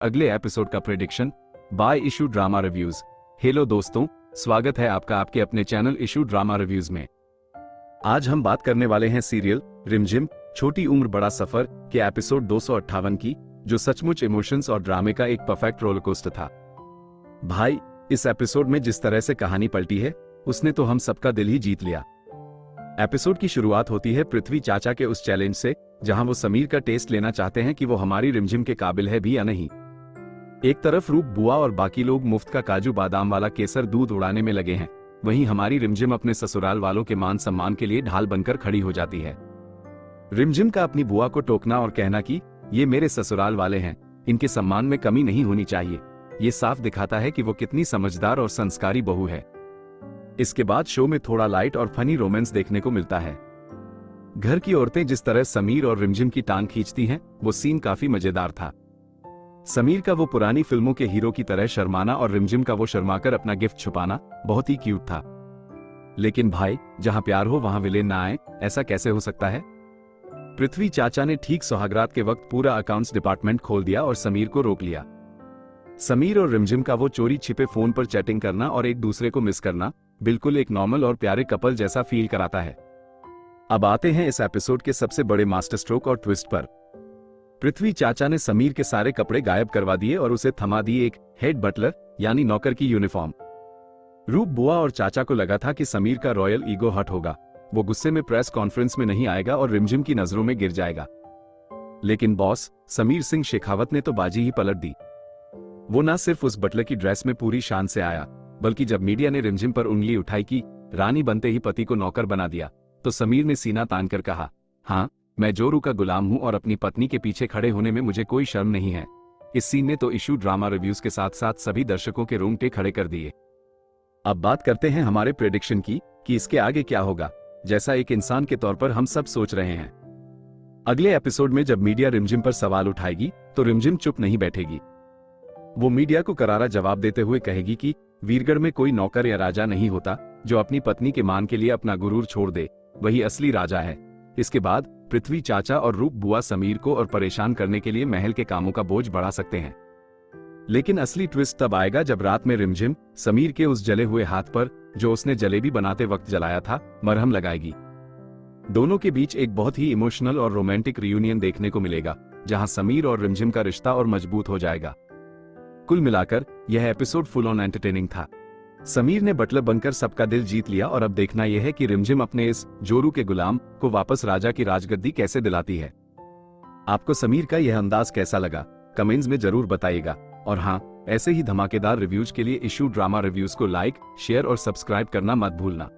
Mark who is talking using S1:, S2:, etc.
S1: अगले एपिसोड का prediction bye issue drama reviews. Hello दोस्तों, स्वागत है आपका आपके अपने चैनल इशू ड्रामा रिव्यूज में। आज हम बात करने वाले हैं सीरियल रिमझिम छोटी उम्र बड़ा सफर के एपिसोड 258 की, जो सचमुच इमोशंस और ड्रामे का एक परफेक्ट रोलर कोस्टर था। भाई, इस एपिसोड में जिस तरह से कहानी पलटी है उसने तो हम सबका दिल ही जीत लिया। एपिसोड की शुरुआत होती है पृथ्वी चाचा के उस चैलेंज से, जहां वो समीर का टेस्ट लेना चाहते हैं कि वो हमारी रिमझिम के काबिल है भी या नहीं। एक तरफ रूप बुआ और बाकी लोग मुफ्त का काजू बादाम वाला केसर दूध उड़ाने में लगे हैं, वहीं हमारी रिमझिम अपने ससुराल वालों के मान सम्मान के लिए ढाल बनकर खड़ी हो जाती है। रिमझिम का अपनी बुआ को टोकना और कहना कि ये मेरे ससुराल वाले हैं, इनके सम्मान में कमी नहीं होनी चाहिए, ये साफ दिखाता है कि वो कितनी समझदार और संस्कारी बहू है। इसके बाद शो में थोड़ा लाइट और फनी रोमांस देखने को मिलता है। घर की औरतें जिस तरह समीर और रिमझिम की टांग खींचती हैं, वो सीन काफी मजेदार था। समीर का वो पुरानी फिल्मों के हीरो की तरह शर्माना और रिमझिम का वो शर्माकर अपना गिफ्ट छुपाना बहुत ही क्यूट था। लेकिन भाई, जहां प्यार हो वहां विलेन ना आए, ऐसा कैसे हो सकता है? पृथ्वी चाचा ने ठीक सुहागरात के वक्त पूरा अकाउंट्स डिपार्टमेंट खोल दिया और समीर को रोक लिया। समीर और रिमझिम का वो चोरी छिपे फोन पर चैटिंग करना और एक दूसरे को मिस करना बिल्कुल एक नॉर्मल और प्यारे कपल जैसा फील कराता है। अब आते हैं इस एपिसोड के सबसे बड़े मास्टर स्ट्रोक और ट्विस्ट पर। पृथ्वी चाचा ने समीर के सारे कपड़े गायब करवा दिए और उसे थमा दी एक हेड बटलर यानी नौकर की यूनिफॉर्म। रूप बुआ और चाचा को लगा था कि समीर का रॉयल ईगो हर्ट होगा, वो गुस्से में प्रेस कॉन्फ्रेंस में नहीं आएगा और रिमझिम की नजरों में गिर जाएगा। लेकिन बॉस समीर सिंह शेखावत ने तो बाजी ही पलट दी। वो ना सिर्फ उस बटलर की ड्रेस में पूरी शान से आया, बल्कि जब मीडिया ने रिमझिम पर उंगली उठाई कि रानी बनते ही पति को नौकर बना दिया, तो समीर ने सीना तानकर कहा, हाँ, मैं जोरू का गुलाम हूं और अपनी पत्नी के पीछे खड़े होने में मुझे कोई शर्म नहीं है। इस सीन ने तो इशू ड्रामा रिव्यूज के साथ साथ सभी दर्शकों के रोंगटे खड़े कर दिए। अब बात करते हैं हमारे प्रेडिक्शन की कि इसके आगे क्या होगा, जैसा एक इंसान के तौर पर हम सब सोच रहे हैं। अगले एपिसोड में जब मीडिया रिमझिम पर सवाल उठाएगी तो रिमझिम चुप नहीं बैठेगी। वो मीडिया को करारा जवाब देते हुए कहेगी कि वीरगढ़ में कोई नौकर या राजा नहीं होता जो अपनी पत्नी के मान के लिए अपना गुरूर छोड़ दे, वही असली राजा है। इसके बाद पृथ्वी चाचा और रूप बुआ समीर को और परेशान करने के लिए महल के कामों का बोझ बढ़ा सकते हैं। लेकिन असली ट्विस्ट तब आएगा जब रात में रिमझिम समीर के उस जले हुए हाथ पर, जो उसने जलेबी बनाते वक्त जलाया था, मरहम लगाएगी। दोनों के बीच एक बहुत ही इमोशनल और रोमांटिक रियूनियन देखने को मिलेगा, जहां समीर और रिमझिम का रिश्ता और मजबूत हो जाएगा। कुल मिलाकर यह एपिसोड फुल ऑन एंटरटेनिंग था। समीर ने बटलर बनकर सबका दिल जीत लिया और अब देखना यह है कि रिमझिम अपने इस जोरू के गुलाम को वापस राजा की राजगद्दी कैसे दिलाती है। आपको समीर का यह अंदाज कैसा लगा, कमेंट्स में जरूर बताइएगा। और हाँ, ऐसे ही धमाकेदार रिव्यूज के लिए इशू ड्रामा रिव्यूज को लाइक, शेयर और सब्सक्राइब करना मत भूलना।